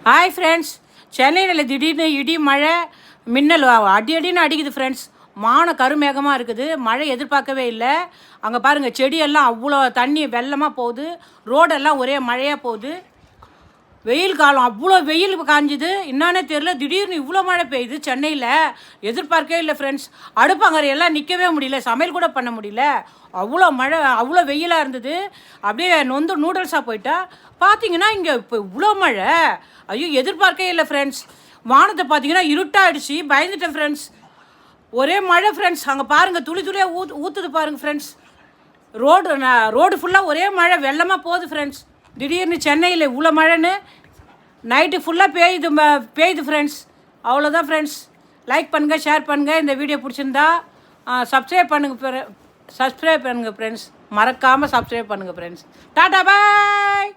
Hi friends, சென்னையில் திடீர்னு இடி மழை மின்னல் அடி அடின்னு அடிக்குது ஃப்ரெண்ட்ஸ். கருமேகமாக இருக்குது. மழை எதிர்பார்க்கவே இல்லை. அங்கே பாருங்கள், செடியெல்லாம் அவ்வளோ தண்ணி வெள்ளமாக போகுது. ரோடெல்லாம் ஒரே மழையாக போகுது. வெயில் காலம் அவ்வளோ வெயில் காஞ்சுது. என்னானே தெரில, திடீர்னு இவ்வளோ மழை பெய்யுது சென்னையில். எதிர்பார்க்கவே இல்லை ஃப்ரெண்ட்ஸ். அடுப்பங்கரையெல்லாம் நிற்கவே முடியல, சமையல் கூட பண்ண முடியல. அவ்வளோ மழை, அவ்வளோ வெயிலாக இருந்தது. அப்படியே நூடுல்ஸாக போயிட்டா. பார்த்தீங்கன்னா இங்கே இப்போ இவ்வளோ மழை. ஐயோ, எதிர்பார்க்கவே இல்லை ஃப்ரெண்ட்ஸ். வானத்தை பார்த்தீங்கன்னா இருட்டாகிடுச்சு, பயந்துட்டேன் ஃப்ரெண்ட்ஸ். ஒரே மழை ஃப்ரெண்ட்ஸ். அங்கே பாருங்கள், துளி துளியாக ஊற்றுது பாருங்கள் ஃப்ரெண்ட்ஸ். ரோடு ஃபுல்லாக ஒரே மழை வெள்ளமாக போகுது ஃப்ரெண்ட்ஸ். திடீர்னு சென்னையில் இவ்வளோ மழைன்னு நைட்டு ஃபுல்லாக பெய்யுது ஃப்ரெண்ட்ஸ். அவ்வளோதான் ஃப்ரெண்ட்ஸ். லைக் பண்ணுங்கள், ஷேர் பண்ணுங்கள். இந்த வீடியோ பிடிச்சிருந்தா சப்ஸ்கிரைப் பண்ணுங்கள் ஃப்ரெண்ட்ஸ். மறக்காமல் சப்ஸ்கிரைப் பண்ணுங்கள் ஃப்ரெண்ட்ஸ். டாடா பாய்.